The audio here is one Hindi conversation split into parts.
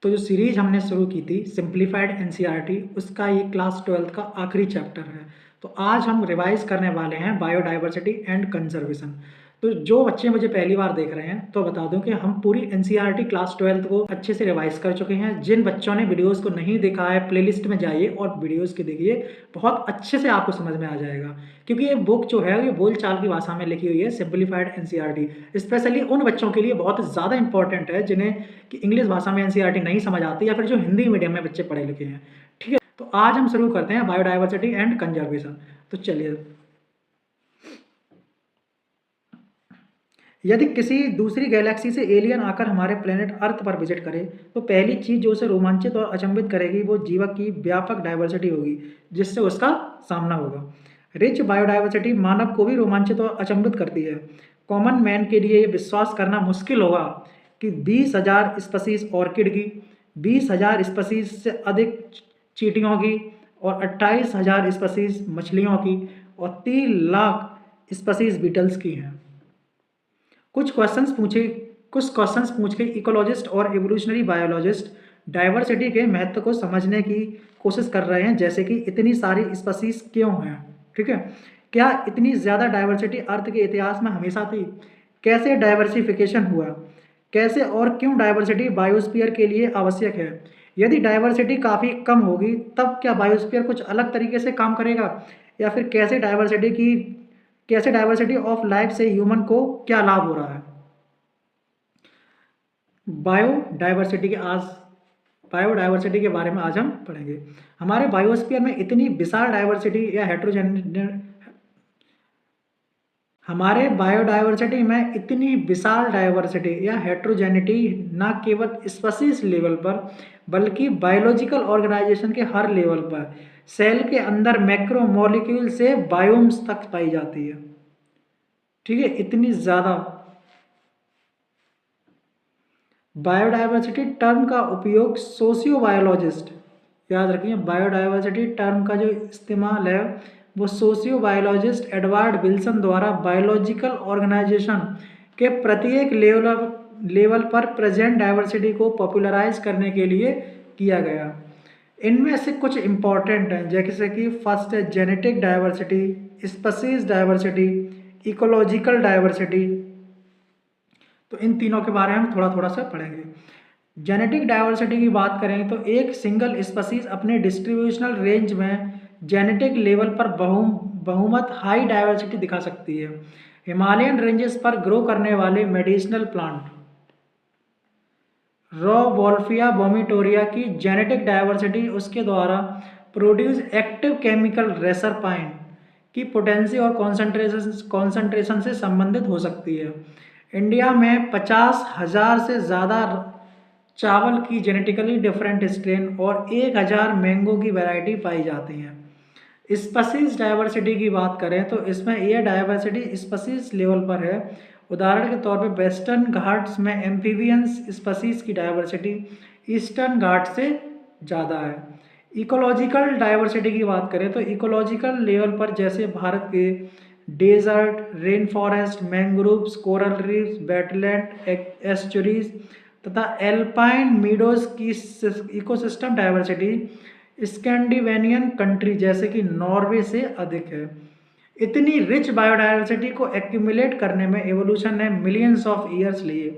तो जो सीरीज हमने शुरू की थी सिंप्लीफाइड एनसीईआरटी, उसका ये क्लास 12th का आखिरी चैप्टर है। तो आज हम रिवाइज करने वाले हैं बायोडाइवर्सिटी एंड कंजर्वेशन। तो जो बच्चे मुझे पहली बार देख रहे हैं तो बता दूं कि हम पूरी एनसीईआरटी क्लास 12th को अच्छे से रिवाइज कर चुके हैं। जिन बच्चों ने वीडियोस को नहीं देखा है, प्लेलिस्ट में जाइए और वीडियोस के देखिए, बहुत अच्छे से आपको समझ में आ जाएगा। क्योंकि ये बुक जो है ये बोलचाल की भाषा में लिखी हुई है, सिंप्लीफाइड एनसीईआरटी। स्पेशली उन बच्चों के लिए बहुत ज़्यादा इंपॉर्टेंट है जिन्हें कि इंग्लिश भाषा में एनसीईआरटी नहीं समझ आती या फिर जो हिंदी मीडियम में बच्चे पढ़े लिखे हैं। ठीक है, तो आज हम शुरू करते हैं बायोडाइवर्सिटी एंड कंजर्वेशन। तो चलिए, यदि किसी दूसरी गैलेक्सी से एलियन आकर हमारे प्लेनेट अर्थ पर विजिट करे तो पहली चीज जो उसे रोमांचित और अचंभित करेगी वो जीवन की व्यापक डाइवर्सिटी होगी जिससे उसका सामना होगा। रिच बायोडाइवर्सिटी मानव को भी रोमांचित और अचंभित करती है। कॉमन मैन के लिए ये विश्वास करना मुश्किल होगा कि 20,000 स्पीसीज ऑर्किड की, 20,000 स्पीसीज से अधिक चींटियों की और 28,000 स्पीसीज मछलियों की और 3 लाख स्पीसीज बीटल्स की हैं। कुछ क्वेश्चंस पूछ के इकोलॉजिस्ट और एवोल्यूशनरी बायोलॉजिस्ट डाइवर्सिटी के महत्व को समझने की कोशिश कर रहे हैं, जैसे कि इतनी सारी स्पीसीज क्यों हैं। ठीक है, क्या इतनी ज़्यादा डाइवर्सिटी अर्थ के इतिहास में हमेशा थी? कैसे डाइवर्सिफिकेशन हुआ? कैसे और क्यों डाइवर्सिटी बायोस्फीयर के लिए आवश्यक है? यदि डाइवर्सिटी काफ़ी कम होगी तब क्या बायोस्फीयर कुछ अलग तरीके से काम करेगा, या फिर कैसे डाइवर्सिटी ऑफ लाइफ से ह्यूमन को क्या लाभ हो रहा है? बायोडाइवर्सिटी के बारे में आज हम पढ़ेंगे। हमारे बायोस्फीयर में इतनी विशाल डाइवर्सिटी या हमारे बायोडाइवर्सिटी में इतनी विशाल डाइवर्सिटी या हेट्रोजेनिटी न केवल स्पीशीज लेवल पर बल्कि बायोलॉजिकल ऑर्गेनाइजेशन के हर लेवल पर, सेल के अंदर मैक्रो मॉलिक्यूल से बायोम्स तक पाई जाती है। ठीक है, इतनी ज़्यादा। बायोडाइवर्सिटी टर्म का उपयोग सोशियो बायोलॉजिस्ट, याद रखिए बायोडाइवर्सिटी टर्म का जो इस्तेमाल है वो सोशियो बायोलॉजिस्ट एडवर्ड विल्सन द्वारा बायोलॉजिकल ऑर्गेनाइजेशन के प्रत्येक लेवल पर प्रेजेंट डाइवर्सिटी को पॉपुलराइज करने के लिए किया गया। इनमें से कुछ इंपॉर्टेंट हैं, जैसे कि फर्स्ट है genetic diversity, species diversity, ecological diversity. तो इन तीनों के बारे में हम थोड़ा थोड़ा सा पढ़ेंगे। जेनेटिक डाइवर्सिटी की बात करें तो एक सिंगल स्पीशीज अपने डिस्ट्रीब्यूशनल रेंज में जेनेटिक लेवल पर बहुमत हाई डाइवर्सिटी दिखा सकती है। हिमालयन रेंजेस पर ग्रो करने वाले मेडिसिनल प्लांट वोल्फिया वोमिटोरिया की जेनेटिक डाइवर्सिटी उसके द्वारा प्रोड्यूस एक्टिव केमिकल रेसरपाइन की पोटेंसी और कॉन्सेंट्रेशन से संबंधित हो सकती है। इंडिया में 50,000 से ज़्यादा चावल की जेनेटिकली डिफरेंट स्ट्रेन और 1,000 मैंगो की वैरायटी पाई जाती हैं। स्पीशीज डाइवर्सिटी की बात करें तो इसमें यह डाइवर्सिटी स्पीशीज लेवल पर है। उदाहरण के तौर पर वेस्टर्न घाट्स में एम्फीबियंस स्पीशीज की डाइवर्सिटी ईस्टर्न घाट से ज़्यादा है। इकोलॉजिकल डाइवर्सिटी की बात करें तो इकोलॉजिकल लेवल पर जैसे भारत के desert, rain forest, mangroves, coral reefs, wetland, estuaries तथा एल्पाइन मीडोज की इकोसिस्टम डाइवर्सिटी स्कैंडिनेवियन कंट्री जैसे कि नॉर्वे से अधिक है। इतनी रिच बायोडाइवर्सिटी को एक्यूमुलेट करने में एवोल्यूशन ने मिलियंस ऑफ ईयर्स लिए,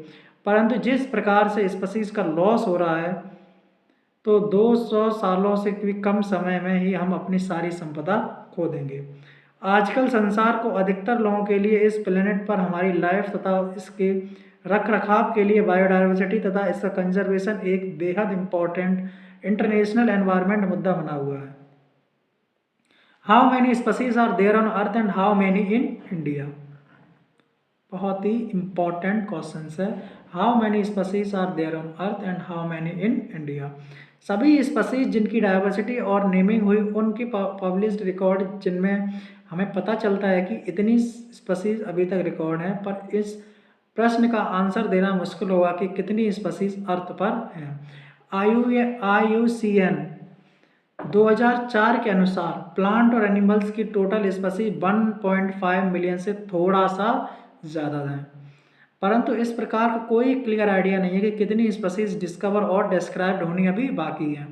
परंतु जिस प्रकार से स्पीशीज का लॉस हो रहा है तो 200 सालों से भी कम समय में ही हम अपनी सारी संपदा खो देंगे। आजकल संसार को अधिकतर लोगों के लिए इस प्लेनेट पर हमारी लाइफ तथा इसके रख रखाव के लिए बायोडाइवर्सिटी तथा इसका कंजर्वेशन एक बेहद इम्पॉर्टेंट इंटरनेशनल एनवायरनमेंट मुद्दा बना हुआ है। How many species are there on earth and how many in India? बहुत ही इंपॉर्टेंट क्वेश्चन है। How many species are there on earth and how many in India? सभी स्पीशीज जिनकी डाइवर्सिटी और नेमिंग हुई उनकी पब्लिश्ड रिकॉर्ड जिनमें हमें पता चलता है कि इतनी स्पीशीज अभी तक रिकॉर्ड है, पर इस प्रश्न का आंसर देना मुश्किल होगा कि कितनी स्पीशीज अर्थ पर हैं। IUCN 2004 के अनुसार प्लांट और एनिमल्स की टोटल स्पीशीज 1.5 मिलियन से थोड़ा सा ज़्यादा है। परंतु इस प्रकार का कोई क्लियर आइडिया नहीं है कि कितनी स्पीसीज डिस्कवर और डिस्क्राइब्ड होनी अभी बाकी है।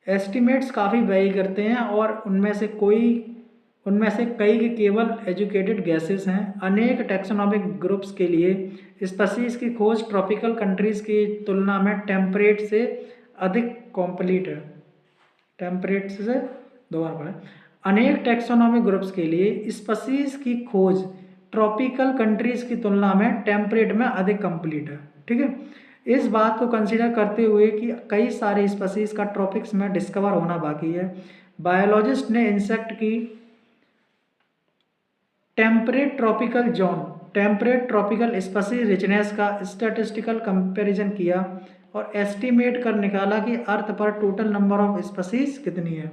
एस्टिमेट्स काफ़ी वेरी करते हैं और उनमें से कई के केवल एजुकेटेड गैसेस हैं। अनेक टैक्सोनॉमिक ग्रुप्स के लिए स्पीसीज की खोज ट्रॉपिकल कंट्रीज की तुलना में टेम्परेट से अधिक कॉम्प्लीट है। टेम्परेट से दोबारा पढ़ें। अनेक टैक्सोनॉमिक ग्रुप्स के लिए स्पीसीज की खोज ट्रॉपिकल कंट्रीज की तुलना में टेम्परेट में अधिक कंप्लीट है। ठीक है, इस बात को कंसीडर करते हुए कि कई सारे स्पीसीज का ट्रॉपिक्स में डिस्कवर होना बाकी है, बायोलॉजिस्ट ने इंसेक्ट की टेम्परेट ट्रॉपिकल स्पीसीज रिचनेस का स्टैटिस्टिकल कंपैरिजन किया और एस्टिमेट कर निकाला कि अर्थ पर टोटल नंबर ऑफ स्पीसीज कितनी है।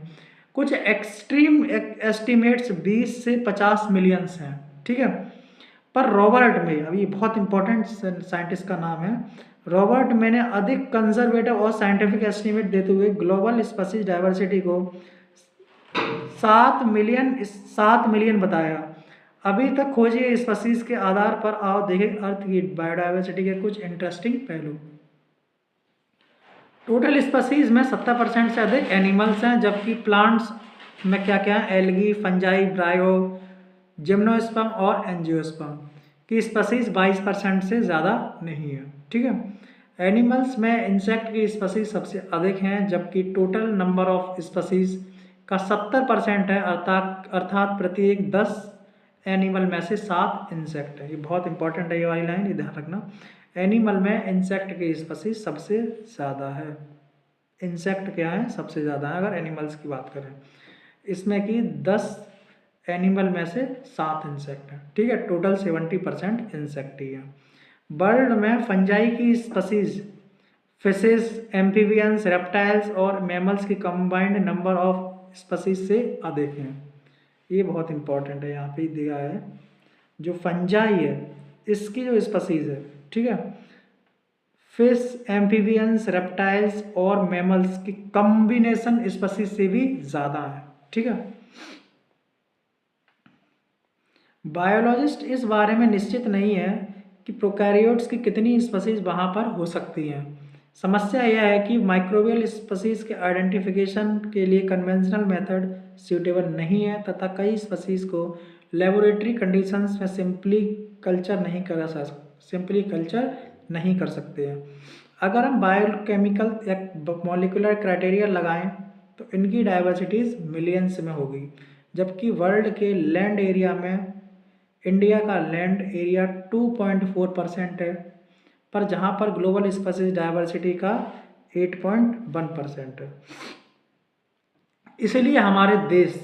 कुछ एक्सट्रीम एस्टिमेट्स 20 से 50 मिलियंस हैं। ठीक है, पर रॉबर्ट मे, अभी बहुत इंपॉर्टेंट साइंटिस्ट का नाम है, रॉबर्ट मे ने अधिक कंजर्वेटिव और साइंटिफिक एस्टिमेट देते हुए ग्लोबल स्पीसीज डाइवर्सिटी को 7 मिलियन बताया। अभी तक खोजी स्पीसीज के आधार पर आओ देखें अर्थ की बायोडाइवर्सिटी के कुछ इंटरेस्टिंग पहलू। टोटल स्पीसीज में 70% से अधिक एनिमल्स हैं, जबकि प्लांट्स में क्या क्या है, एल्गी, फंजाई, ब्रायो, जिम्नोस्पर्म और एंजियोस्पर्म की स्पीसीज 22% से ज़्यादा नहीं है। ठीक है, एनिमल्स में इंसेक्ट की स्पीसीज सबसे अधिक हैं, जबकि टोटल नंबर ऑफ स्पीसीज का 70% है, अर्थात प्रत्येक 10 एनिमल में से 7 इंसेक्ट है। ये बहुत इंपॉर्टेंट है, ये वाली लाइन, ये ध्यान रखना। एनिमल में इंसेक्ट की स्पीसीज सबसे ज़्यादा है। इंसेक्ट क्या है, सबसे ज़्यादा है अगर एनिमल्स की बात करें। इसमें कि 10 एनिमल में से 7 इंसेक्ट है। ठीक है, टोटल 70% इंसेक्ट ही है। बर्ड में फंजाई की स्पीसीज फिशेस, एम्फीबियंस, रेप्टाइल्स और मैमल्स की कंबाइंड नंबर ऑफ स्पीसीज से अधिक हैं। ये बहुत इंपॉर्टेंट है, यहाँ पे दिया है जो फंजाई है इसकी जो स्पीसीज है, ठीक है, फिश, एम्फीबियंस, रेप्टाइल्स और मैमल्स की कॉम्बिनेशन स्पीसीज से भी ज़्यादा है। ठीक है, बायोलॉजिस्ट इस बारे में निश्चित नहीं है कि प्रोकैरियोट्स की कितनी स्पीसीज वहाँ पर हो सकती हैं। समस्या यह है कि माइक्रोबियल स्पीसीज के आइडेंटिफिकेशन के लिए कन्वेंशनल मेथड सूटेबल नहीं है तथा कई स्पीसीज को लेबोरेटरी कंडीशंस में सिंपली कल्चर नहीं कर सकते हैं। अगर हम बायोकेमिकल या मॉलिक्यूलर क्राइटेरिया लगाएं तो इनकी डाइवर्सिटीज़ मिलियंस में होगी, जबकि वर्ल्ड के लैंड एरिया में इंडिया का लैंड एरिया 2.4% है, पर जहां पर ग्लोबल स्पीसीज डाइवर्सिटी का 8.1% है। इसलिए हमारे देश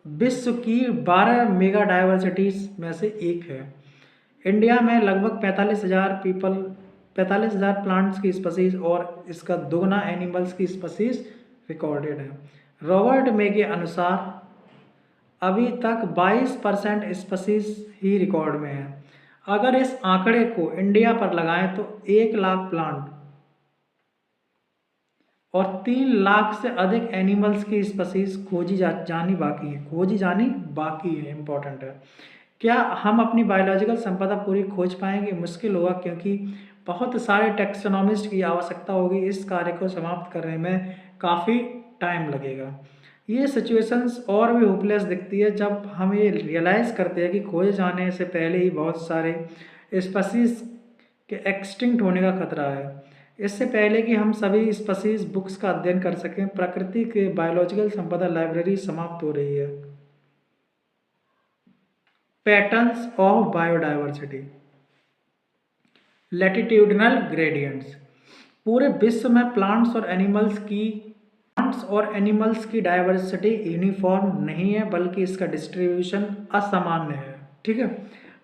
विश्व की 12 मेगा डाइवर्सिटीज में से एक है। इंडिया में लगभग 45,000 प्लांट्स की स्पीसीज और इसका दोगुना एनिमल्स की स्पीसीज रिकॉर्डेड है। रॉबर्ट मे के अनुसार अभी तक 22% स्पीसीज ही रिकॉर्ड में है। अगर इस आंकड़े को इंडिया पर लगाएं तो 1 लाख प्लांट और 3 लाख से अधिक एनिमल्स की स्पीसीज जानी बाकी है। इंपॉर्टेंट है, क्या हम अपनी बायोलॉजिकल संपदा पूरी खोज पाएंगे? मुश्किल होगा, क्योंकि बहुत सारे टैक्सोनॉमिस्ट की आवश्यकता होगी। इस कार्य को समाप्त करने में काफ़ी टाइम लगेगा। ये सिचुएशंस और भी होपलेस दिखती है जब हम ये रियलाइज़ करते हैं कि खोजे जाने से पहले ही बहुत सारे स्पीसीज के एक्सटिंक्ट होने का खतरा है। इससे पहले कि हम सभी स्पीसीज बुक्स का अध्ययन कर सकें, प्रकृति के बायोलॉजिकल संपदा लाइब्रेरी समाप्त हो रही है। Patterns of biodiversity, latitudinal gradients. पूरे विश्व में प्लांट्स और एनिमल्स की डाइवर्सिटी यूनिफॉर्म नहीं है, बल्कि इसका डिस्ट्रीब्यूशन असामान्य है। ठीक है,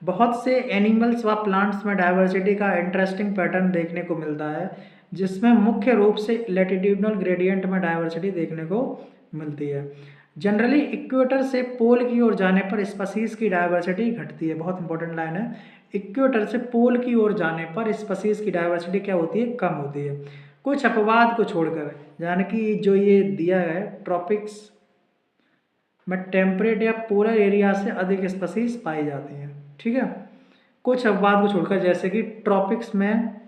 बहुत से एनिमल्स व प्लांट्स में डाइवर्सिटी का इंटरेस्टिंग पैटर्न देखने को मिलता है, जिसमें मुख्य रूप से लैटिट्यूडिनल ग्रेडियंट में डाइवर्सिटी देखने को मिलती है। जनरली इक्वेटर से पोल की ओर जाने पर स्पीसीज की डाइवर्सिटी घटती है। बहुत इंपॉर्टेंट लाइन है, इक्वेटर से पोल की ओर जाने पर स्पीसीज की डाइवर्सिटी क्या होती है, कम होती है। कुछ अपवाद को छोड़कर, यानी कि जो ये दिया है ट्रॉपिक्स में टेम्परेट या पोलर एरिया से अधिक स्पीसीज पाई जाती हैं। ठीक है, कुछ अपवाद को छोड़कर, जैसे कि ट्रॉपिक्स में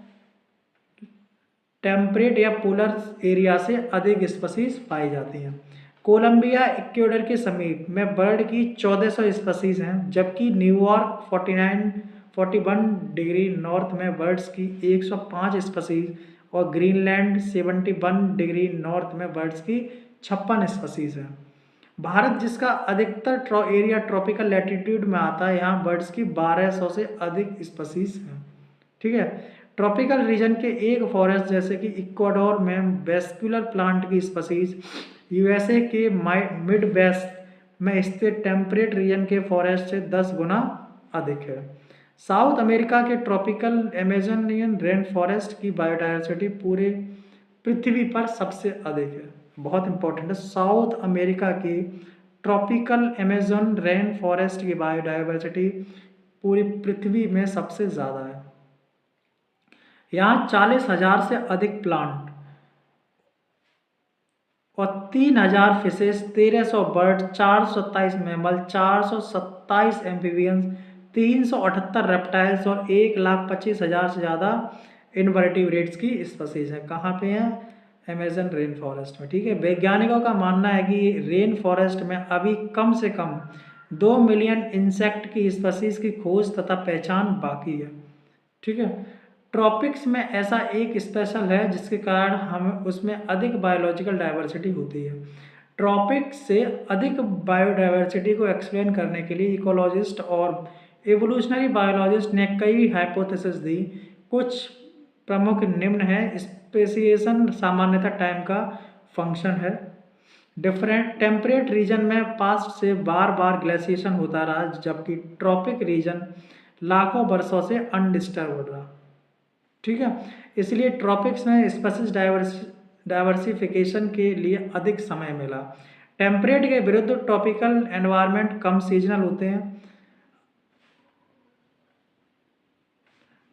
टेम्परेट या पोलर एरिया से अधिक स्पीसीज पाई जाती हैं। कोलंबिया इक्वेडर के समीप में बर्ड की 1400 स्पीसीज हैं, जबकि न्यूयॉर्क 41 डिग्री नॉर्थ में बर्ड्स की 105 स्पीसीज और ग्रीनलैंड 71 डिग्री नॉर्थ में बर्ड्स की 56 स्पीसीज हैं। भारत, जिसका अधिकतर एरिया ट्रॉपिकल लैटिट्यूड में आता है, यहाँ बर्ड्स की 1200 से अधिक स्पीसीज हैं। ठीक है। ट्रॉपिकल रीजन के एक फॉरेस्ट जैसे कि इक्वाडोर में वेस्कुलर प्लांट की स्पीसीज यूएसए के मिड वेस्ट में स्थित टेम्परेट रीजन के फॉरेस्ट से 10 गुना अधिक है। साउथ अमेरिका के ट्रॉपिकल अमेजोनियन रेन फॉरेस्ट की बायोडायवर्सिटी पूरे पृथ्वी पर सबसे अधिक है। बहुत इंपॉर्टेंट है। साउथ अमेरिका की ट्रॉपिकल अमेजोन रेन फॉरेस्ट की बायोडायवर्सिटी पूरी पृथ्वी में सबसे ज़्यादा है। यहाँ 40,000 से अधिक प्लांट और 3,000 fishes, 1300 bird, 427 mammal, 427 amphibians, 378 reptiles और 1,25,000 से ज़्यादा इनवर्टिब्रेट्स की स्पीसीज है। कहाँ पे हैं? अमेजन रेन फॉरेस्ट में। ठीक है। वैज्ञानिकों का मानना है कि रेन फॉरेस्ट में अभी कम से कम 2 मिलियन इंसेक्ट की स्पीसीज की खोज तथा पहचान बाकी है। ठीक है। ट्रॉपिक्स में ऐसा एक स्पेशल है जिसके कारण हमें उसमें अधिक बायोलॉजिकल डाइवर्सिटी होती है। ट्रॉपिक्स से अधिक बायोडाइवर्सिटी को एक्सप्लेन करने के लिए इकोलॉजिस्ट और एवोल्यूशनरी बायोलॉजिस्ट ने कई हाइपोथेसिस दी। कुछ प्रमुख निम्न है। स्पेसिएशन सामान्यतः टाइम का फंक्शन है। डिफरेंट टेम्परेट रीजन में पास्ट से बार बार ग्लेशिएशन होता रहा, जबकि ट्रॉपिक रीजन लाखों वर्षों से अनडिस्टर्ब रहा। ठीक है। इसलिए ट्रॉपिक्स में स्पीसीज डाइवर्सिफिकेशन के लिए अधिक समय मिला। टेम्परेट के विरुद्ध ट्रॉपिकल एनवायरनमेंट कम सीजनल होते हैं,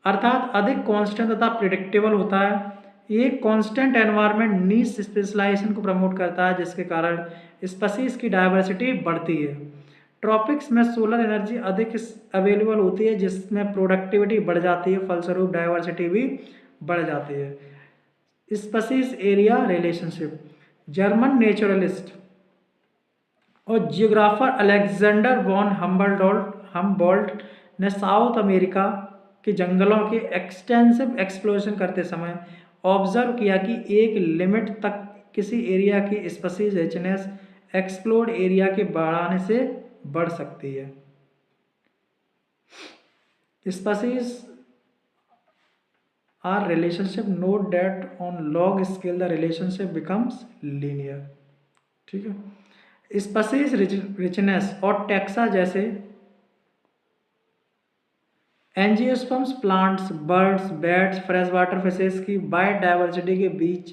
अर्थात अधिक कांस्टेंट तथा प्रिडिक्टेबल होता है। ये कांस्टेंट एनवायरनमेंट नीश स्पेशलाइजेशन को प्रमोट करता है, जिसके कारण स्पीसीज की डाइवर्सिटी बढ़ती है। ट्रॉपिक्स में सोलर एनर्जी अधिक अवेलेबल होती है, जिसमें प्रोडक्टिविटी बढ़ जाती है, फलस्वरूप डाइवर्सिटी भी बढ़ जाती है। Species area relationship. German naturalist और जियोग्राफर अलेक्जेंडर वॉन हम्बोल्ट ने साउथ अमेरिका के जंगलों के एक्सटेंसिव एक्सप्लोरेशन करते समय ऑब्जर्व किया कि एक लिमिट तक किसी एरिया की स्पीसीज रिचनेस एक्सप्लोर्ड एरिया के बढ़ाने से बढ़ सकती है। Species are relationship, note that on log scale the relationship becomes linear. ठीक है। स्पीसीज रिचनेस और टैक्सा जैसे angiosperms, plants, birds, bats, fresh water fishes की बायोडाइवर्सिटी के बीच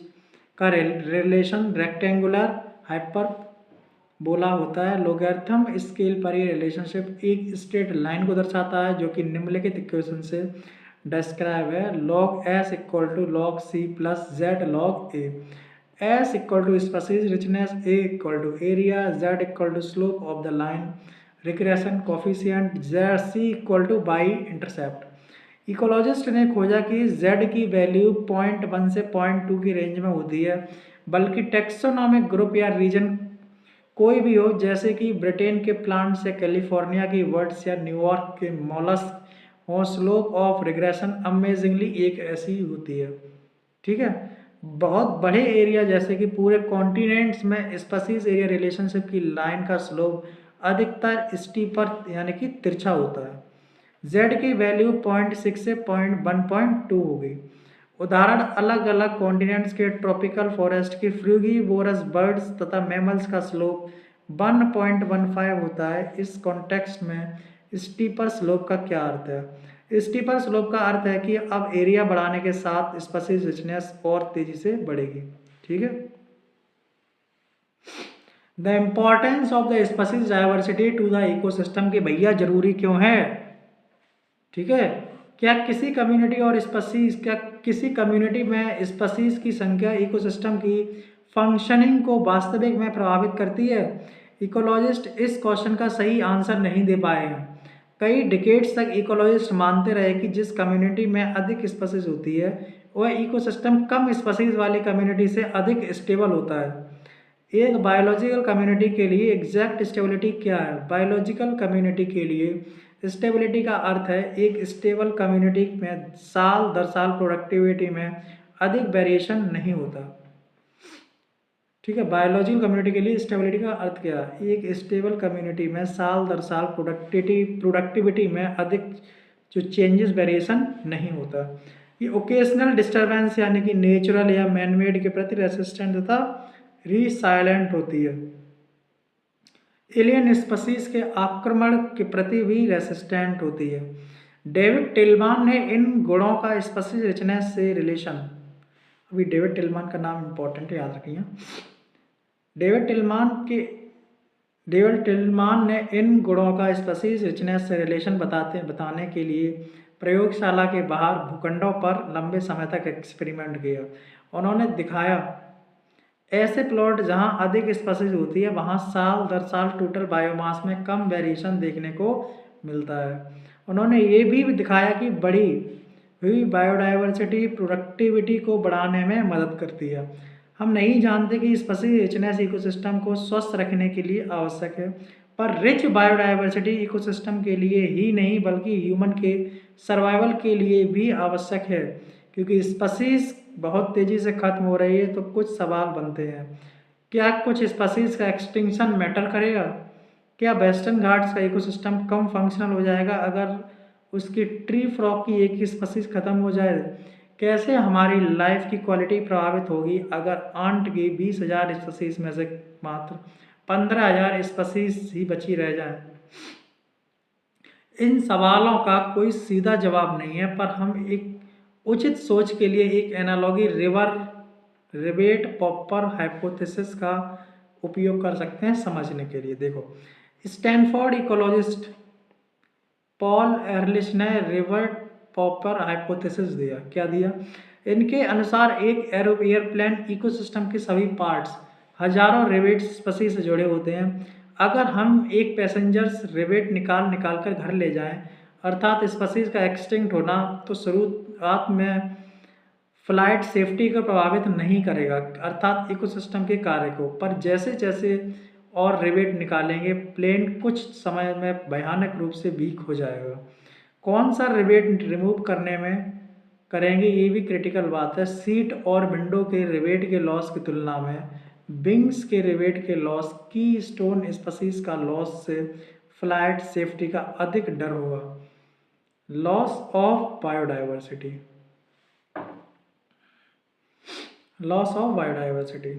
का रिलेशन रेक्टेंगुलर हाइपरबोला होता है। लोगैरिथम स्केल पर यह रिलेशनशिप एक स्ट्रेट लाइन को दर्शाता है, जो कि निम्नलिखित इक्वेशन से डिस्क्राइब है। log s equal to log c plus z log a। s equal to species richness, a equal to area, z equal to slope of the line, regression coefficient, c equal to y intercept. Ecologist ने खोजा कि z की वैल्यू 0.1 से 0.2 की रेंज में होती है, बल्कि टेक्सोनॉमिक ग्रुप या रीजन कोई भी हो, जैसे कि ब्रिटेन के प्लांट्स या कैलिफोर्निया की बर्ड्स या न्यूयॉर्क के मॉलस्क, और स्लोप ऑफ रिग्रेशन अमेजिंगली एक ऐसी होती है। ठीक है। बहुत बड़े एरिया जैसे कि पूरे कॉन्टिनेंट्स में स्पीसीज एरिया रिलेशनशिप की लाइन का स्लोप अधिकतर स्टीपर यानी कि तिरछा होता है। z की वैल्यू 0.6 से 1.2 होगी। उदाहरण अलग अलग कॉन्टिनेंट्स के ट्रॉपिकल फॉरेस्ट की फ्रूगीवोरस बर्ड्स तथा मैमल्स का स्लोप 1.15 होता है। इस कॉन्टेक्स्ट में स्टीपर स्लोप का क्या अर्थ है? स्टीपर स्लोप का अर्थ है कि अब एरिया बढ़ाने के साथ स्पीसीज रिचनेस और तेजी से बढ़ेगी। ठीक है। The importance of the species diversity to the ecosystem की भैया जरूरी क्यों है? ठीक है। क्या किसी कम्युनिटी में स्पीसीज की संख्या इकोसिस्टम की फंक्शनिंग को वास्तविक में प्रभावित करती है? इकोलॉजिस्ट इस क्वेश्चन का सही आंसर नहीं दे पाए हैं। कई डिकेड्स तक इकोलॉजिस्ट मानते रहे कि जिस कम्युनिटी में अधिक स्पीसीज होती है वह इकोसिस्टम कम स्पीसीज वाली कम्युनिटी से अधिक स्टेबल होता है। एक बायोलॉजिकल कम्युनिटी के लिए एग्जैक्ट स्टेबिलिटी क्या है? बायोलॉजिकल कम्युनिटी के लिए स्टेबिलिटी का अर्थ है एक स्टेबल कम्युनिटी में साल दर साल प्रोडक्टिविटी में अधिक वेरिएशन नहीं होता। ठीक है, बायोलॉजिकल कम्युनिटी के लिए स्टेबिलिटी का अर्थ क्या है? एक स्टेबल कम्युनिटी में साल दर साल प्रोडक्टिविटी में अधिक जो चेंजेस वेरिएशन नहीं होता। ये ओकेजनल डिस्टर्बेंस यानी कि नेचुरल या मैनमेड के प्रति रेसिस्टेंट तथा रिसाइलेंट होती है। एलियन स्पीसीज के आक्रमण के प्रति भी रेसिस्टेंट होती है। डेविड टिल्मान ने इन गुणों का स्पीसीज रिचनेस से रिलेशन, अभी डेविड टिल्मान का नाम इंपॉर्टेंट है, याद रखिए। डेविड टिल्मान ने इन गुणों का स्पीसीज रिचनेस से रिलेशन बताने के लिए प्रयोगशाला के बाहर भूखंडों पर लंबे समय तक एक्सपेरिमेंट किया। उन्होंने दिखाया ऐसे प्लॉट जहां अधिक स्पीसीज होती है वहां साल दर साल टोटल बायोमास में कम वेरिएशन देखने को मिलता है। उन्होंने ये भी दिखाया कि बढ़ी हुई बायोडाइवर्सिटी प्रोडक्टिविटी को बढ़ाने में मदद करती है। हम नहीं जानते कि स्पीसीज रिचनेस इकोसिस्टम को स्वस्थ रखने के लिए आवश्यक है, पर रिच बायोडाइवर्सिटी इकोसिस्टम के लिए ही नहीं बल्कि ह्यूमन के सर्वाइवल के लिए भी आवश्यक है। क्योंकि स्पीसीज बहुत तेज़ी से खत्म हो रही है तो कुछ सवाल बनते हैं। क्या कुछ स्पीसीज का एक्सटिंक्शन मैटर करेगा? क्या वेस्टर्न घाट्स का इकोसिस्टम कम फंक्शनल हो जाएगा अगर उसकी ट्री फ्रॉग की एक ही स्पीसीज खत्म हो जाए? कैसे हमारी लाइफ की क्वालिटी प्रभावित होगी अगर आंट की 20,000 स्पीसीज में से मात्र 15,000 स्पीसीज ही बची रह जाएं? इन सवालों का कोई सीधा जवाब नहीं है, पर हम एक उचित सोच के लिए एक एनालॉजी रिवेट पॉपर हाइपोथेसिस का उपयोग कर सकते हैं समझने के लिए। देखो, स्टैनफोर्ड इकोलॉजिस्ट पॉल एरलिच ने रिवर्ट पॉपर हाइपोथेसिस दिया। क्या दिया? इनके अनुसार एक एयरप्लेन इकोसिस्टम के सभी पार्ट्स हजारों रिवेट स्पीसीज से जुड़े होते हैं। अगर हम एक पैसेंजर्स रिवेट निकाल कर घर ले जाएं, अर्थात स्पीसीज का एक्सटिंक्ट होना तो शुरुआत में फ्लाइट सेफ्टी को प्रभावित नहीं करेगा, अर्थात इकोसिस्टम के कार्य को, पर जैसे जैसे और रिवेट निकालेंगे प्लेन कुछ समय में भयानक रूप से वीक हो जाएगा। कौन सा रिवेट रिमूव करने में करेंगे ये भी क्रिटिकल बात है। सीट और विंडो के रिवेट के लॉस की तुलना में विंग्स के रिवेट के लॉस की स्टोन स्पीसीज का लॉस से फ्लाइट सेफ्टी का अधिक डर होगा। Loss of biodiversity, loss of biodiversity.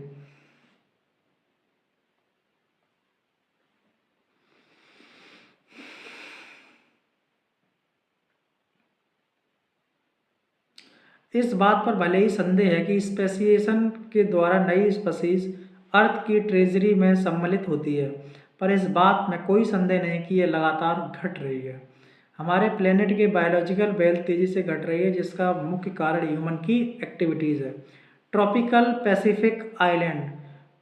इस बात पर भले ही संदेह है कि स्पेसिएशन के द्वारा नई स्पीसीज अर्थ की ट्रेजरी में सम्मिलित होती है, पर इस बात में कोई संदेह नहीं कि यह लगातार घट रही है। हमारे प्लेनेट के बायोलॉजिकल वेल्थ तेजी से घट रही है जिसका मुख्य कारण ह्यूमन की एक्टिविटीज़ है। ट्रॉपिकल पैसिफिक आइलैंड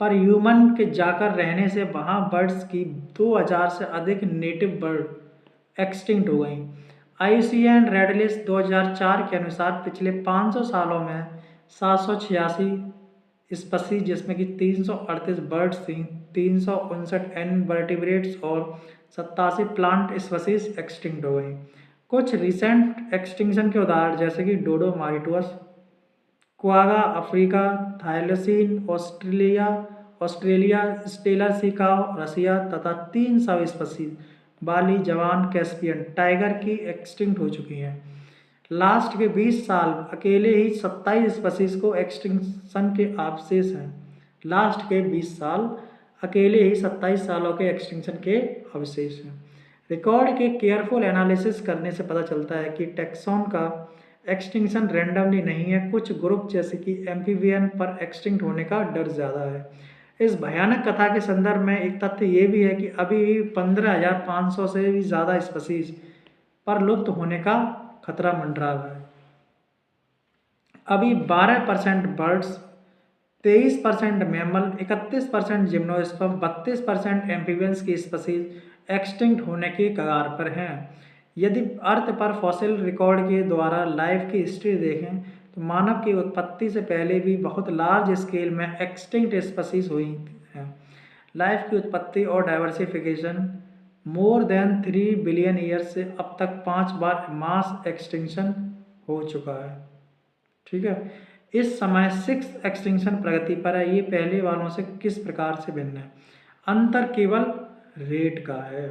पर ह्यूमन के जाकर रहने से वहाँ बर्ड्स की 2000 से अधिक नेटिव बर्ड एक्सटिंक्ट हो गई। IUCN रेड लिस्ट 2004 के अनुसार पिछले 500 सालों में 786 स्पीसीज जिसमें कि 338 बर्ड्स थी, 359 इनवर्टिब्रेट्स और 87 प्लांट स्पीसीज एक्सटिंक्ट हो गई। कुछ रिसेंट एक्सटिंक्शन के उदाहरण जैसे कि डोडो मारिटोस, क्वागा अफ्रीका, थाइलोसीन ऑस्ट्रेलिया, स्टेलर सिकाओ रसिया तथा 3 सब स्पीसीज बाली जवान कैस्पियन टाइगर की एक्सटिंक्ट हो चुकी हैं। लास्ट के 20 साल अकेले ही 27 स्पीसीज को एक्सटिंक्शन के अवशेष हैं। लास्ट के 20 साल अकेले ही 27 सालों के एक्सटिंक्शन के अवशेष हैं। रिकॉर्ड के केयरफुल एनालिसिस करने से पता चलता है कि टैक्सॉन का एक्सटिंक्शन रैंडमली नहीं है। कुछ ग्रुप जैसे कि एम्फीबियन पर एक्सटिंक्ट होने का डर ज़्यादा है। इस भयानक कथा के संदर्भ में एक तथ्य ये भी है कि अभी भी 15,500 से भी ज़्यादा स्पीसीज पर लुप्त होने का खतरा मंडरा रहा है। अभी 12% बर्ड्स, 23% मैमल, 31% जिम्नोस्पर्म, 32% एम्फीबियंस की स्पीसीज एक्सटिंक्ट होने की कगार पर हैं। यदि अर्थ पर फॉसिल रिकॉर्ड के द्वारा लाइफ की हिस्ट्री देखें तो मानव की उत्पत्ति से पहले भी बहुत लार्ज स्केल में एक्सटिंक्ट स्पीशीज हुई हैं। लाइफ की उत्पत्ति और diversification more than 3 billion years से अब तक 5 बार मास एक्सटिंक्शन हो चुका है। ठीक है, इस समय 6 एक्सटिंक्शन प्रगति पर है। ये पहले वालों से किस प्रकार से भिन्न है? अंतर केवल रेट का है।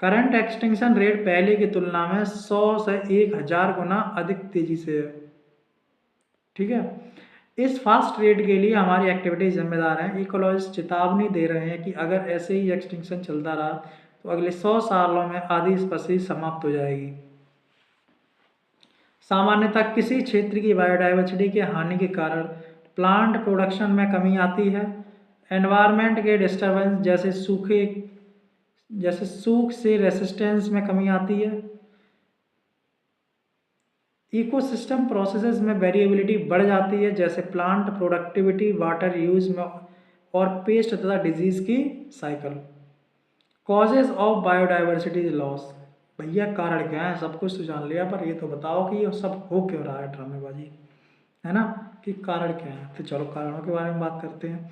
करंट एक्सटिंक्शन रेट पहले की तुलना में 100 से 1000 गुना अधिक तेजी से है। ठीक है, इस फास्ट रेट के लिए हमारी एक्टिविटीज जिम्मेदार हैं। इकोलॉजिस्ट चेतावनी दे रहे हैं कि अगर ऐसे ही एक्सटिंक्शन चलता रहा तो अगले 100 सालों में आधी स्पीशीज समाप्त हो जाएगी। सामान्यतः किसी क्षेत्र की बायोडाइवर्सिटी के हानि के कारण प्लांट प्रोडक्शन में कमी आती है। एनवायरनमेंट के डिस्टर्बेंस जैसे सूख से रेसिस्टेंस में कमी आती है। इकोसिस्टम प्रोसेसेस में वेरिएबिलिटी बढ़ जाती है, जैसे प्लांट प्रोडक्टिविटी, वाटर यूज में और पेस्ट तथा डिजीज की cycle. Causes of biodiversity loss, भैया कारण क्या है? सब कुछ तो जान लिया, पर ये तो बताओ कि ये सब हो क्यों रहा है ड्रामेबाजी, है ना, कि कारण क्या है। तो चलो कारणों के बारे में बात करते हैं।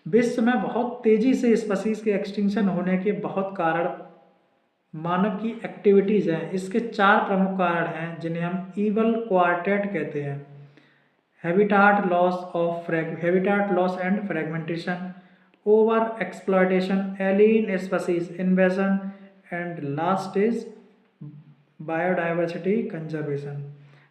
विश्व में बहुत तेजी से स्पीशीज के एक्सटिंक्शन होने के बहुत कारण मानव की एक्टिविटीज हैं। इसके 4 प्रमुख कारण हैं जिन्हें हम ईवल क्वार्टेट कहते हैं। Habitat loss and fragmentation, over exploitation, alien species invasion and last is biodiversity conservation,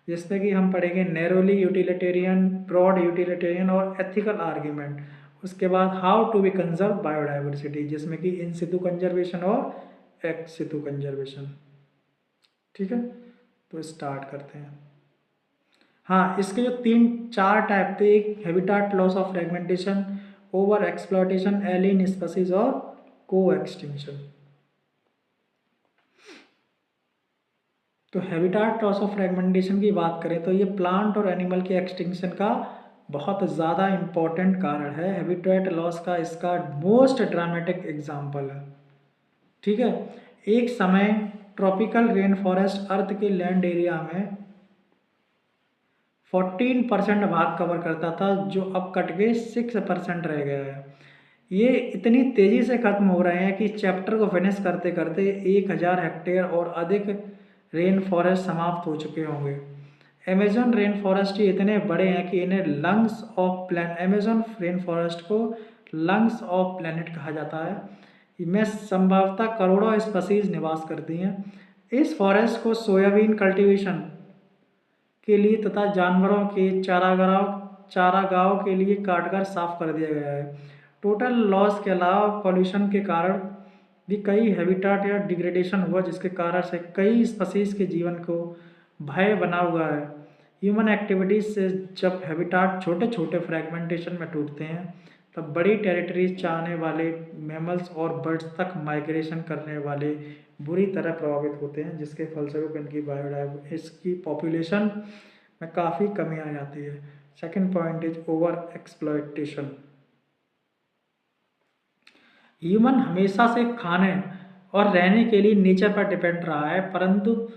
जिसमें कि हम पढ़ेंगे नैरोली यूटिलिटेरियन, ब्रॉड यूटिलिटेरियन और एथिकल आर्ग्यूमेंट। उसके बाद how to be conserve biodiversity, जिसमें कि इन सितु कंजर्वेशन और एक्स सितु कंजर्वेशन। ठीक है, तो स्टार्ट करते हैं। हाँ, इसके जो 3-4 टाइप थे, एक habitat loss of fragmentation, over exploitation, alien species और को एक्सटिंक्शन। तो हैबिटाट लॉस ऑफ फ्रेगमेंटेशन की बात करें तो ये प्लांट और एनिमल के एक्सटिंक्शन का बहुत ज़्यादा इम्पॉर्टेंट कारण है। हैबिटेट लॉस का इसका मोस्ट ड्रामेटिक एग्जाम्पल है। ठीक है, एक समय ट्रॉपिकल रेन फॉरेस्ट अर्थ के लैंड एरिया में 14% भाग कवर करता था, जो अब कट के 6% रह गया है। ये इतनी तेज़ी से खत्म हो रहे हैं कि चैप्टर को फिनिश करते करते 1000 हेक्टेयर और अधिक रेन फॉरेस्ट समाप्त हो चुके होंगे। अमेजन रेन फॉरेस्ट ये इतने बड़े हैं कि इन्हें lungs of planet, Amazon rain forest को लंग्स ऑफ प्लैनेट कहा जाता है। इनमें संभवतः करोड़ों स्पीशीज निवास करती हैं। इस फॉरेस्ट को सोयाबीन कल्टीवेशन के लिए तथा जानवरों के चारागाहों के लिए काटकर साफ कर दिया गया है। टोटल लॉस के अलावा पॉल्यूशन के कारण भी कई हैबिटाट या डिग्रेडेशन हुआ, जिसके कारण से कई स्पीशीज के जीवन को भय बना हुआ है। ह्यूमन एक्टिविटीज से जब हैबिटाट छोटे छोटे फ्रेगमेंटेशन में टूटते हैं तब बड़ी टेरिटरीज चाहने वाले मैमल्स और बर्ड्स तक माइग्रेशन करने वाले बुरी तरह प्रभावित होते हैं, जिसके फलस्वरूप इनकी इसकी पॉपुलेशन में काफ़ी कमी आ जाती है। Second point is over exploitation. Human हमेशा से खाने और रहने के लिए नेचर पर डिपेंड रहा है, परंतु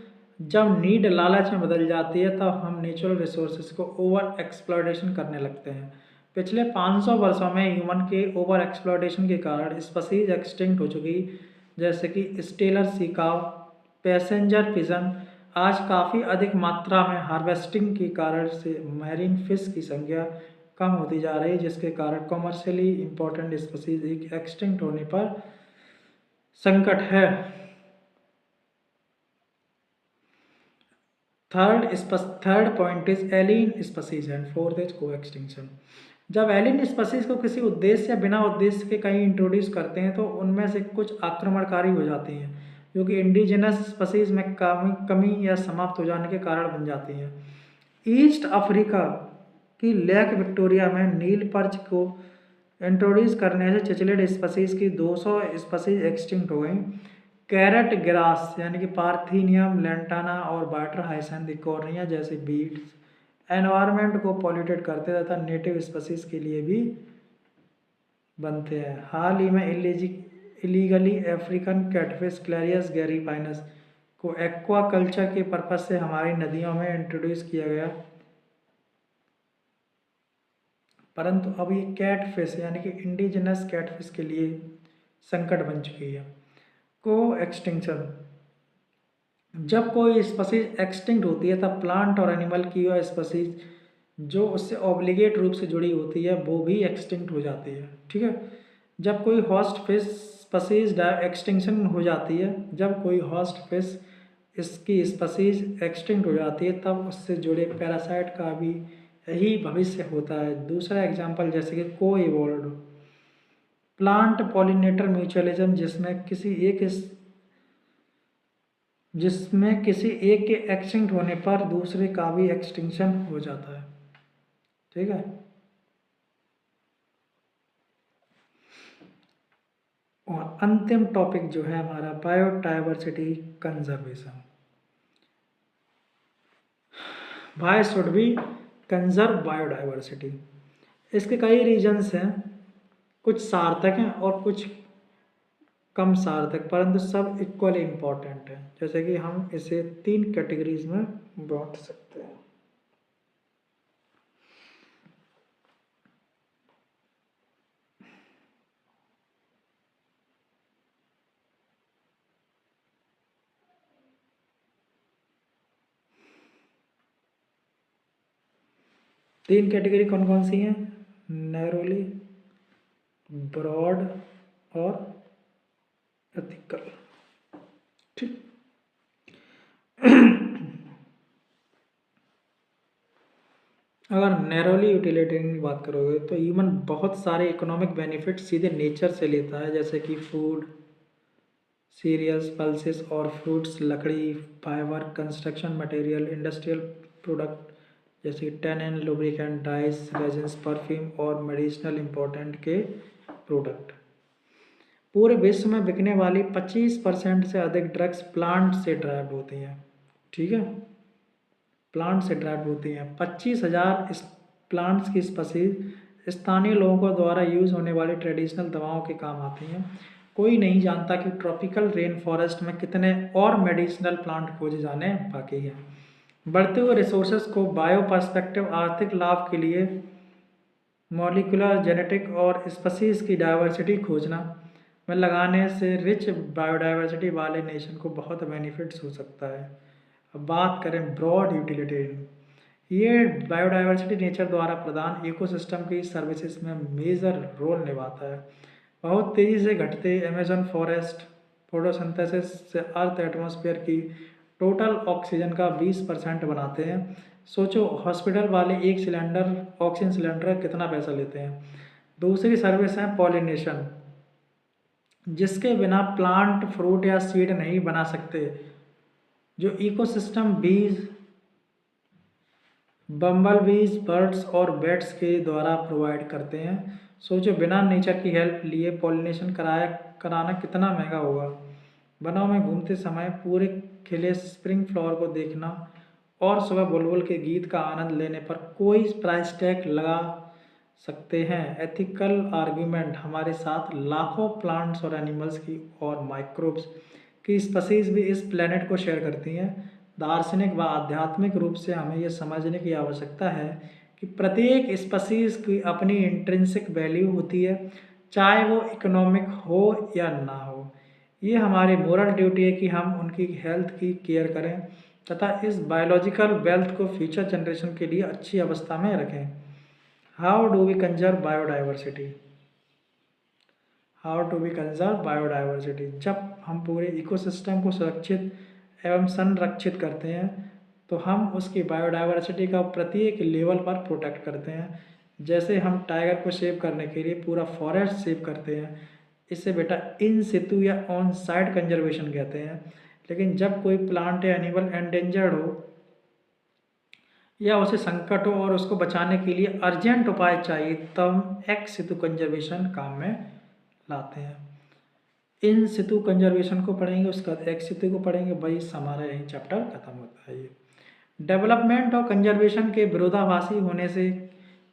जब नीड लालच में बदल जाती है तब हम नेचुरल रिसोर्सेज को ओवर एक्सप्लॉयटेशन करने लगते हैं। पिछले 500 वर्षों में ह्यूमन के ओवर एक्सप्लॉयटेशन के कारण स्पीशीज एक्सटिंक्ट हो चुकी, जैसे कि स्टेलर सी काव, पैसेंजर पिजन। आज काफ़ी अधिक मात्रा में हार्वेस्टिंग के कारण से मैरीन फिश की संख्या कम होती जा रही है, जिसके कारण कॉमर्शियली इम्पोर्टेंट स्पीशीज एक्सटिंक्ट होने पर संकट है। Third point is alien species and fourth is को एक्सटिंक्शन। जब एलियन स्पीशीज को किसी उद्देश्य या बिना उद्देश्य के कहीं इंट्रोड्यूस करते हैं तो उनमें से कुछ आक्रमणकारी हो जाती हैं, जो कि इंडिजिनस स्पीशीज में कमी या समाप्त हो जाने के कारण बन जाती हैं। ईस्ट अफ्रीका की लेक विक्टोरिया में नील पर्च को इंट्रोड्यूस करने से चिचलिड स्पीशीज की 200 स्पीशीज एक्सटिंक्ट हो गई। कैरेट ग्रास यानी कि पार्थीनियम लेंटाना और वाटर हाइसेंथ इकोर्निया जैसे बीड्स एनवायरनमेंट को पॉल्यूटेड करते तथा नेटिव स्पीशीज के लिए भी बनते हैं। हाल ही में इलीगली अफ्रीकन कैटफिश क्लैरियस गैरीपाइनस को एक्वा कल्चर के पर्पज से हमारी नदियों में इंट्रोड्यूस किया गया, परंतु अब ये कैटफिश यानी कि इंडिजिनस कैटफिश के लिए संकट बन चुकी है। को एक्सटिंक्शन, जब कोई स्पीसीज एक्सटिंक्ट होती है तब प्लांट और एनिमल की वह स्पीसीज जो उससे ऑब्लिगेट रूप से जुड़ी होती है वो भी एक्सटिंक्ट हो जाती है। ठीक है, जब कोई हॉस्ट फिश स्पीसीज एक्सटिंक्शन हो जाती है, जब कोई हॉस्ट फिश इसकी स्पीसीज एक्सटिंक्ट हो जाती है तब उससे जुड़े पैरासाइट का भी यही भविष्य होता है। दूसरा एग्जाम्पल जैसे कि को इवॉल्व प्लांट पॉलिनेटर म्यूचुअलिज्म, जिसमें किसी एक के एक्सटिंक्ट होने पर दूसरे का भी एक्सटिंक्शन हो जाता है। ठीक है, और अंतिम टॉपिक जो है हमारा biodiversity conservation. Why should be conserve biodiversity? इसके कई रीजन्स हैं, कुछ सार्थक हैं और कुछ कम सार्थक, परंतु सब इक्वली इम्पॉर्टेंट है। जैसे कि हम इसे 3 कैटेगरीज में बांट सकते हैं। तीन कैटेगरी कौन कौन सी हैं? नैरोली, ब्रॉड और एथिकल। ठीक, अगर नैरोली यूटिलिटेरियन की बात करोगे तो ह्यूमन बहुत सारे इकोनॉमिक बेनिफिट सीधे नेचर से लेता है, जैसे कि फूड, सीरियल्स, पल्सेस और फ्रूट्स, लकड़ी, fibre, construction material, industrial product जैसे tannin, lubricant, dyes, resins, perfume और मेडिसिनल इम्पोर्टेंट के प्रोडक्ट। पूरे विश्व में बिकने वाली 25% से अधिक ड्रग्स प्लांट से ड्राइव होती हैं। ठीक है, प्लांट से ड्राइव होती हैं। 25,000 इस प्लांट्स की स्पीसीज स्थानीय लोगों द्वारा यूज होने वाली ट्रेडिशनल दवाओं के काम आती हैं। कोई नहीं जानता कि ट्रॉपिकल रेन फॉरेस्ट में कितने और मेडिसिनल प्लांट खोजे जाने बाकी हैं। बढ़ते हुए रिसोर्सेज को बायो पर्सपेक्टिव आर्थिक लाभ के लिए मॉलिक्यूलर, जेनेटिक और स्पीसीज की डाइवर्सिटी खोजना में लगाने से रिच बायोडाइवर्सिटी वाले नेशन को बहुत बेनिफिट्स हो सकता है। अब बात करें ब्रॉड यूटिलिटेरियन, ये बायोडाइवर्सिटी नेचर द्वारा प्रदान इकोसिस्टम की सर्विसेज में मेजर रोल निभाता है। बहुत तेज़ी से घटते अमेजन फॉरेस्ट फोटोसिंथेसिस से अर्थ एटमॉस्फेयर की टोटल ऑक्सीजन का 20% बनाते हैं। सोचो हॉस्पिटल वाले एक सिलेंडर ऑक्सीजन सिलेंडर कितना पैसा लेते हैं। दूसरी सर्विस है पॉलिनेशन, जिसके बिना प्लांट फ्रूट या सीड नहीं बना सकते, जो इकोसिस्टम बीज, बम्बल बीज, बर्ड्स और बैट्स के द्वारा प्रोवाइड करते हैं। सोचो बिना नेचर की हेल्प लिए पॉलिनेशन कराना कितना महंगा होगा। वनों में घूमते समय पूरे खिले स्प्रिंग फ्लावर को देखना और सुबह बुलबुल के गीत का आनंद लेने पर कोई प्राइस टैग लगा सकते हैं। एथिकल आर्ग्यूमेंट हमारे साथ लाखों प्लांट्स और एनिमल्स की और माइक्रोब्स की स्पीसीज भी इस प्लेनेट को शेयर करती हैं। दार्शनिक व आध्यात्मिक रूप से हमें यह समझने की आवश्यकता है कि प्रत्येक स्पीसीज की अपनी इंट्रिंसिक वैल्यू होती है, चाहे वो इकोनॉमिक हो या ना हो। ये हमारी मोरल ड्यूटी है कि हम उनकी हेल्थ की केयर करें तथा इस बायोलॉजिकल वेल्थ को फ्यूचर जनरेशन के लिए अच्छी अवस्था में रखें। How do we conserve biodiversity? How to we conserve biodiversity? जब हम पूरे इकोसिस्टम को सुरक्षित एवं संरक्षित करते हैं तो हम उसकी बायोडाइवर्सिटी का प्रत्येक लेवल पर प्रोटेक्ट करते हैं। जैसे हम टाइगर को सेव करने के लिए पूरा फॉरेस्ट सेव करते हैं, इसे बेटा इन सितु या ऑन साइट कंजर्वेशन कहते हैं। लेकिन जब कोई प्लांट या एनिमल एंडेंजर्ड हो या उसे संकट हो और उसको बचाने के लिए अर्जेंट उपाय चाहिए तब हम एक्स सितु कंजर्वेशन काम में लाते हैं। इन सितु कंजर्वेशन को पढ़ेंगे, उसके बाद एक्स सितु को पढ़ेंगे, भाई हमारा यही चैप्टर खत्म होता है। ये डेवलपमेंट और कंजर्वेशन के विरोधाभासी होने से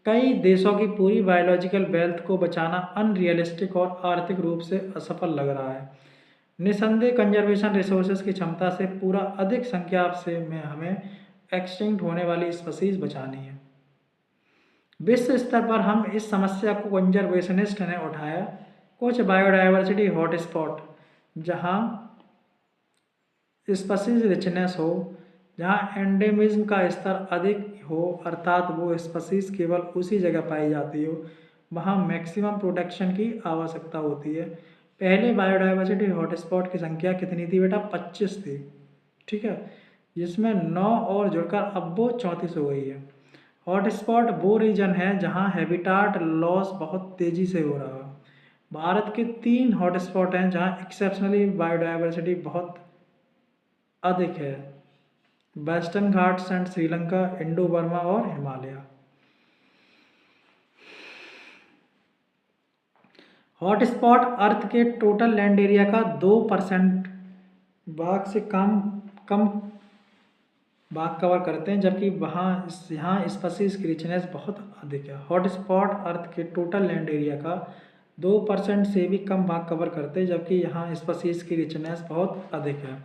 कई देशों की पूरी बायोलॉजिकल वेल्थ को बचाना अनरियलिस्टिक और आर्थिक रूप से असफल लग रहा है। निसंदेह कंजर्वेशन रिसोर्सेज की क्षमता से पूरा अधिक संख्या से में हमें एक्सटिंक्ट होने वाली स्पीसीज बचानी है। विश्व स्तर पर हम इस समस्या को कंजर्वेशनिस्ट ने उठाया। कुछ बायोडाइवर्सिटी हॉटस्पॉट जहाँ स्पीसीज रिचनेस हो, जहाँ एंडेमिज्म का स्तर अधिक हो, अर्थात वो स्पीसीज केवल उसी जगह पाई जाती हो, वहाँ मैक्सिमम प्रोटेक्शन की आवश्यकता होती है। पहले बायोडाइवर्सिटी हॉटस्पॉट की संख्या कितनी थी बेटा? 25 थी, ठीक है, जिसमें 9 और जुड़कर अब वो 34 हो गई है। हॉटस्पॉट वो रीजन है जहाँ हैबिटाट लॉस बहुत तेज़ी से हो रहा है। भारत के 3 हॉटस्पॉट हैं जहाँ एक्सेप्शनली बायोडाइवर्सिटी बहुत अधिक है: western Ghats and Sri Lanka, Indo Burma और हिमालय। हॉटस्पॉट अर्थ के टोटल लैंड एरिया का 2% भाग से कम कम भाग कवर करते हैं, जबकि यहाँ स्पीसीज की रिचनेस बहुत अधिक है। हॉटस्पॉट अर्थ के टोटल लैंड एरिया का 2% से भी कम भाग कवर करते हैं, जबकि यहाँ स्पीसीज की रिचनेस बहुत अधिक है।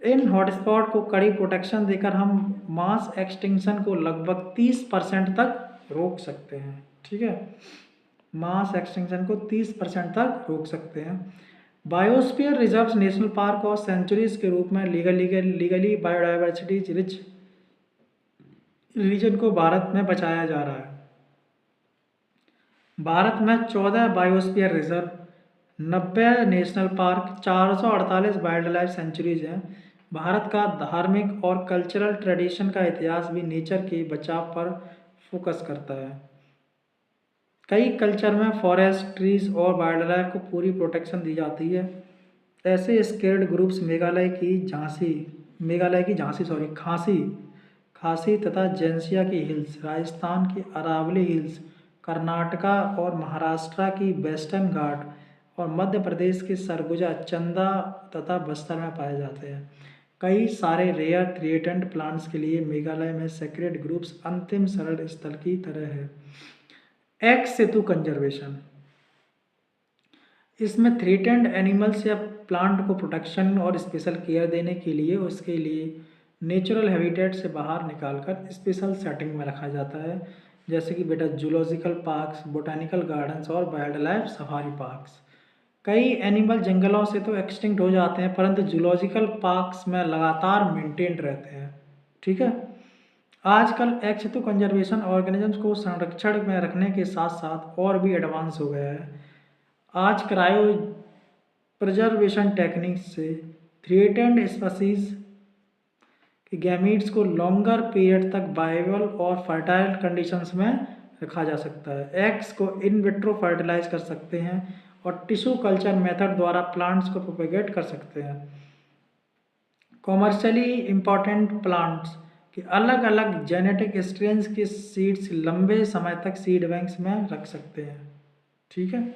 इन हॉटस्पॉट को कड़ी प्रोटेक्शन देकर हम मास एक्सटिंक्शन को लगभग 30% तक रोक सकते हैं, ठीक है, मास एक्सटिंक्शन को 30% तक रोक सकते हैं। बायोस्फीयर रिजर्व्स, नेशनल पार्क और सेंचुरीज के रूप में लीगली बायोडाइवर्सिटी रिच रीजन को भारत में बचाया जा रहा है। भारत में 14 biosphere reserve, 90 national park, 448 wild life sanctuaries हैं। भारत का धार्मिक और कल्चरल ट्रेडिशन का इतिहास भी नेचर के बचाव पर फोकस करता है। कई कल्चर में फॉरेस्ट, ट्रीज और वाइल्ड लाइफ को पूरी प्रोटेक्शन दी जाती है। ऐसे स्केल्ड ग्रुप्स खासी तथा जैंसिया की हिल्स, राजस्थान की अरावली हिल्स, कर्नाटका और महाराष्ट्र की वेस्टर्न घाट और मध्य प्रदेश के सरगुजा, चंदा तथा बस्तर में पाए जाते हैं। कई सारे रेयर थ्रेटेंड प्लांट्स के लिए मेघालय में सेक्रेड ग्रुप्स अंतिम शरण स्थल की तरह है। एक्स सेतु कंजर्वेशन, इसमें थ्रेटेंड एनिमल्स या प्लांट को प्रोटेक्शन और स्पेशल केयर देने के लिए उसके लिए नेचुरल हैबिटेट से बाहर निकालकर स्पेशल सेटिंग में रखा जाता है, जैसे कि बेटा जूलॉजिकल पार्क्स, बोटानिकल गार्डन्स और वाइल्ड लाइफ सफारी पार्क्स। कई एनिमल जंगलों से तो एक्सटिंक्ट हो जाते हैं, परंतु जूलॉजिकल पार्क्स में लगातार मेंटेन रहते हैं, ठीक है। आजकल एक्स सेतु कंजर्वेशन ऑर्गेनिजम्स को संरक्षण में रखने के साथ साथ और भी एडवांस हो गया है। आज क्रायो प्रिजर्वेशन टेक्निक से थ्रेटेंड स्पीसीज के गैमीट्स को लॉन्गर पीरियड तक वायबल और फर्टाइल कंडीशंस में रखा जा सकता है। एग्स को इन विट्रो फर्टिलाइज कर सकते हैं और टिश्यू कल्चर मेथड द्वारा प्लांट्स को प्रोपेगेट कर सकते हैं। कॉमर्शियली इम्पॉर्टेंट प्लांट्स के अलग अलग जेनेटिक स्ट्रेन्स के सीड्स लंबे समय तक सीड बैंक्स में रख सकते हैं, ठीक है।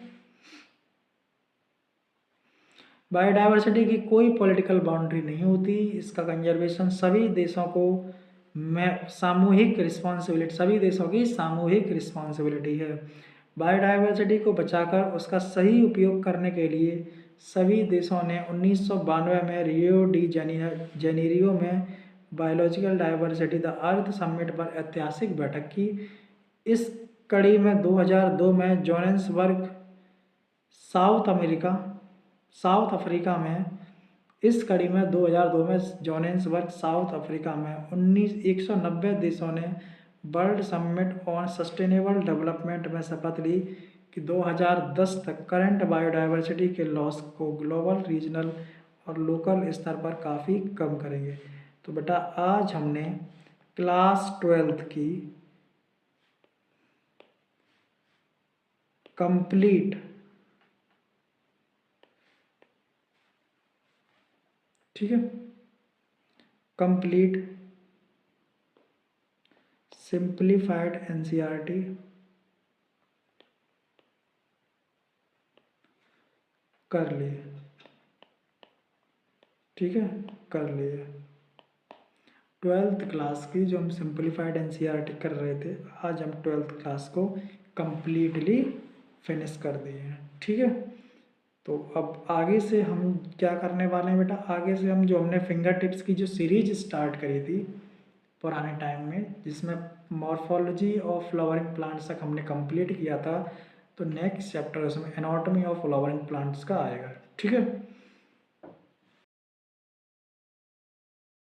बायोडाइवर्सिटी की कोई पॉलिटिकल बाउंड्री नहीं होती। इसका कंजर्वेशन सभी देशों की सामूहिक रिस्पॉन्सिबिलिटी है। बायोडाइवर्सिटी को बचाकर उसका सही उपयोग करने के लिए सभी देशों ने 1992 में रियो डी जेनेरियो में biological diversity the earth summit पर ऐतिहासिक बैठक की। इस कड़ी में 2002 में जोहान्सबर्ग साउथ अफ्रीका में 190 देशों ने world summit on sustainable development में शपथ ली कि 2010 तक करंट बायोडाइवर्सिटी के लॉस को ग्लोबल, रीजनल और लोकल स्तर पर काफ़ी कम करेंगे। तो बेटा आज हमने क्लास 12th की कंप्लीट, ठीक है, कंप्लीट सिंप्लीफाइड एनसीईआरटी कर लिए, ठीक है, कर लिए। 12th क्लास की जो हम सिंप्लीफाइड एनसीईआरटी कर रहे थे, आज हम 12th क्लास को कंप्लीटली फिनिश कर दिए हैं, ठीक है। तो अब आगे से हम क्या करने वाले हैं बेटा, आगे से हम जो हमने फिंगर टिप्स की जो सीरीज स्टार्ट करी थी पुराने टाइम में, जिसमें मॉर्फोलॉजी ऑफ फ्लावरिंग प्लांट्स तक हमने कंप्लीट किया था, तो नेक्स्ट चैप्टर उसमें एनाटॉमी ऑफ फ्लावरिंग प्लांट्स का आएगा। ठीक है।